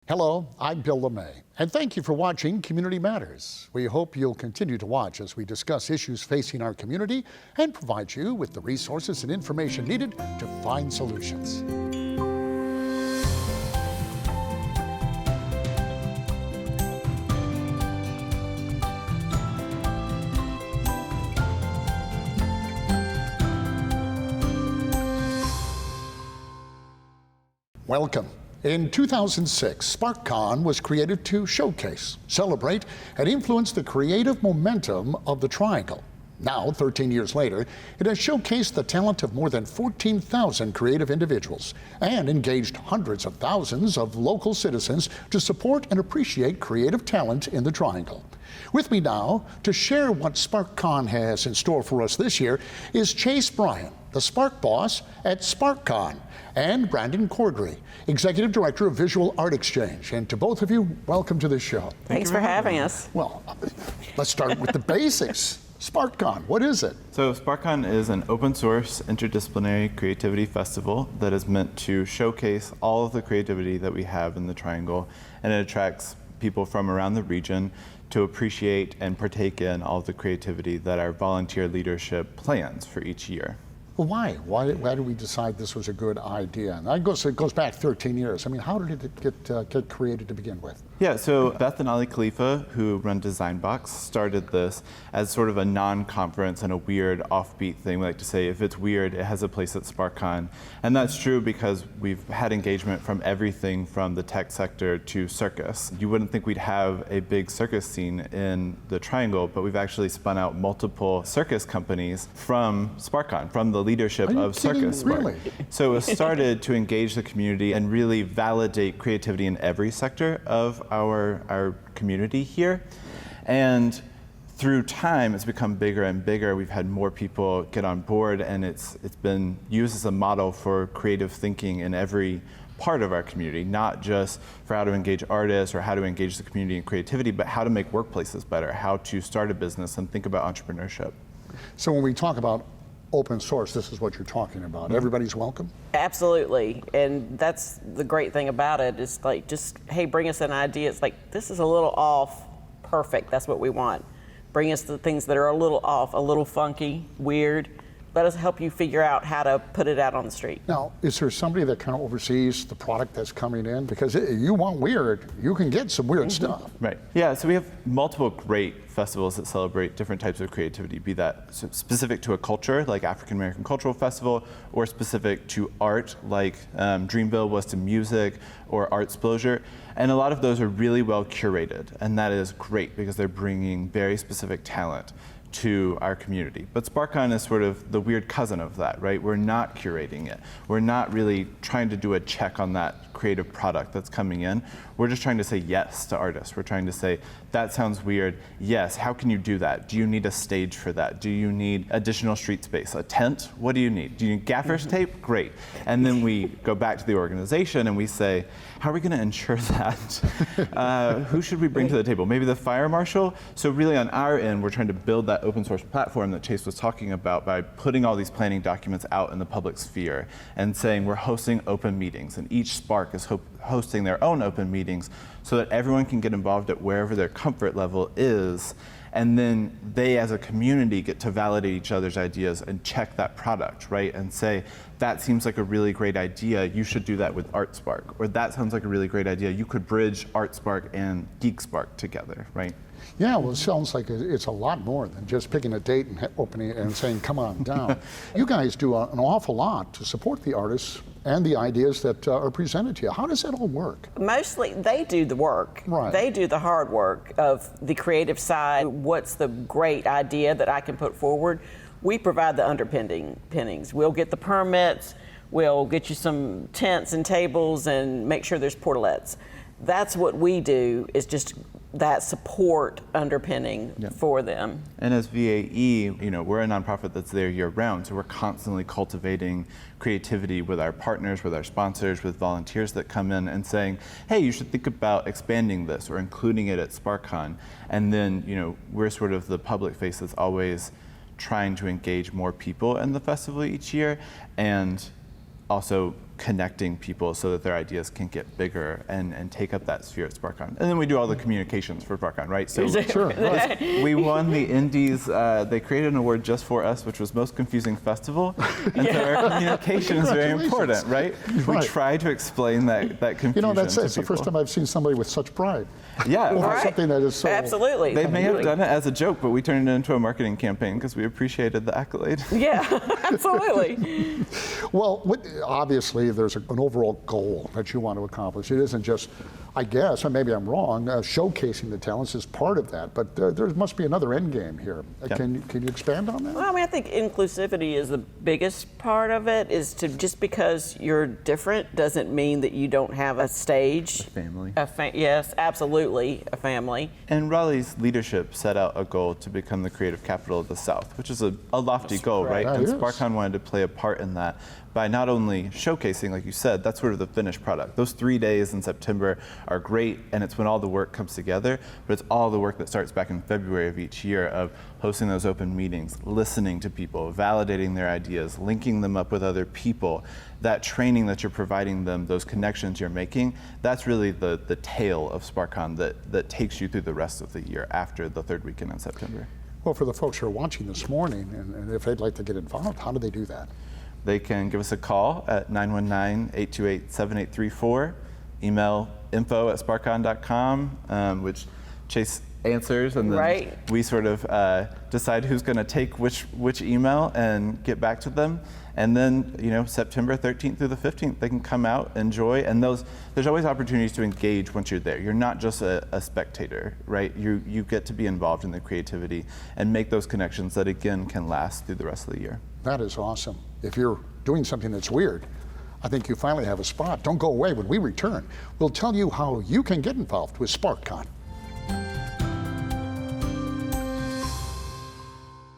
Hello, I'm Bill LeMay, and thank you for watching Community Matters. We hope you'll continue to watch as we discuss issues facing our community and provide you with the resources and information needed to find solutions. Welcome. In 2006, SPARKcon was created to showcase, celebrate, and influence the creative momentum of the Triangle. Now, 13 years later, it has showcased the talent of more than 14,000 creative individuals and engaged hundreds of thousands of local citizens to support and appreciate creative talent in the Triangle. With me now to share what SPARKcon has in store for us this year is Bryan, the SPARKboss at SPARKcon, and Brandon Cordrey, Executive Director of Visual Art Exchange. And to both of you, welcome to the show. Thanks for having us. Well, let's start with the basics. SPARKcon, what is it? So SPARKcon is an open source interdisciplinary creativity festival that is meant to showcase all of the creativity that we have in the Triangle, and it attracts people from around the region to appreciate and partake in all of the creativity that our volunteer leadership plans for each year. Well, why? Why did we decide this was a good idea? And it goes back 13 years. I mean, how did it get created to begin with? Yeah, so Beth and Ali Khalifa, who run Designbox, started this as sort of a non-conference and a weird offbeat thing. We like to say, if it's weird, it has a place at SPARKcon. And that's true because we've had engagement from everything from the tech sector to circus. You wouldn't think we'd have a big circus scene in the Triangle, but we've actually spun out multiple circus companies from SPARKcon, from the leadership of Circus Spark. Really? So it started to engage the community and really validate creativity in every sector of our community here. And through time, it's become bigger and bigger. We've had more people get on board, and it's been used as a model for creative thinking in every part of our community, not just for how to engage artists or how to engage the community in creativity, but how to make workplaces better, how to start a business and think about entrepreneurship. So when we talk about open source, this is what you're talking about. Mm-hmm. Everybody's welcome? Absolutely, and that's the great thing about it. It's like, just, hey, bring us an idea. It's like, this is a little off, perfect, that's what we want. Bring us the things that are a little off, a little funky, weird. Let us help you figure out how to put it out on the street. Now, is there somebody that kind of oversees the product that's coming in? Because you want weird, you can get some weird stuff. Right, yeah, so we have multiple great festivals that celebrate different types of creativity, be that specific to a culture, like African American Cultural Festival, or specific to art, like Dreamville was to music, or Artsplosion. And a lot of those are really well curated, and that is great because they're bringing very specific talent to our community. But SPARKcon is sort of the weird cousin of that, right? We're not curating it. We're not really trying to do a check on that creative product that's coming in. We're just trying to say yes to artists. We're trying to say, that sounds weird. Yes, how can you do that? Do you need a stage for that? Do you need additional street space? A tent? What do you need? Do you need gaffer's tape? Great. And then we go back to the organization and we say, how are we going to ensure that? Who should we bring to the table? Maybe the fire marshal? So really on our end, we're trying to build that open source platform that Chase was talking about by putting all these planning documents out in the public sphere and saying we're hosting open meetings, and each Spark is hosting their own open meetings so that everyone can get involved at wherever their comfort level is, and then they as a community get to validate each other's ideas and check that product, right? And say, that seems like a really great idea, you should do that with ArtSpark. Or that sounds like a really great idea, you could bridge ArtSpark and GeekSpark together, right? Yeah, well, it sounds like it's a lot more than just picking a date and opening it and saying, come on down. You guys do an awful lot to support the artists and the ideas that are presented to you. How does that all work? Mostly, they do the work. Right. They do the hard work of the creative side. What's the great idea that I can put forward? We provide the underpinnings. We'll get the permits, we'll get you some tents and tables and make sure there's portalettes. That's what we do, is just that support underpinning for them. And as VAE, we're a nonprofit that's there year-round, so we're constantly cultivating creativity with our partners, with our sponsors, with volunteers that come in and saying, hey, you should think about expanding this or including it at SPARKcon. And then, we're sort of the public face that's always trying to engage more people in the festival each year, and also connecting people so that their ideas can get bigger and take up that sphere at SPARKcon. And then we do all the communications for SPARKcon, right? So we won the Indies. They created an award just for us, which was most confusing festival. And so our communication is very important, right? We try to explain that confusion. You know, it's to the people. first time I've seen somebody with such pride. Yeah. Over something that is so... Absolutely. They may have done it as a joke, but we turned it into a marketing campaign because we appreciated the accolade. Yeah, absolutely. Well, obviously there's an overall goal that you want to accomplish. It isn't just, I guess, and maybe I'm wrong, showcasing the talents is part of that, but there must be another end game here. Can you expand on that? Well, I mean, I think inclusivity is the biggest part of it, is to just because you're different doesn't mean that you don't have a stage. Family. Yes, absolutely, a family. And Raleigh's leadership set out a goal to become the creative capital of the South, which is a lofty goal, right? And SPARKcon wanted to play a part in that by not only showcasing, like you said, that's sort of the finished product. Those 3 days in September are great, and it's when all the work comes together, but it's all the work that starts back in February of each year of hosting those open meetings, listening to people, validating their ideas, linking them up with other people, that training that you're providing them, those connections you're making, that's really the tail of SPARKcon that takes you through the rest of the year after the third weekend in September. Well, for the folks who are watching this morning, and if they'd like to get involved, how do they do that? They can give us a call at 919-828-7834, email info@sparkcon.com, which Chase answers, and then we sort of decide who's going to take which email and get back to them. And then, September 13th through the 15th, they can come out, enjoy, and there's always opportunities to engage once you're there. You're not just a spectator, right? You get to be involved in the creativity and make those connections that, again, can last through the rest of the year. That is awesome. If you're doing something that's weird, I think you finally have a spot. Don't go away. When we return, we'll tell you how you can get involved with SPARKcon.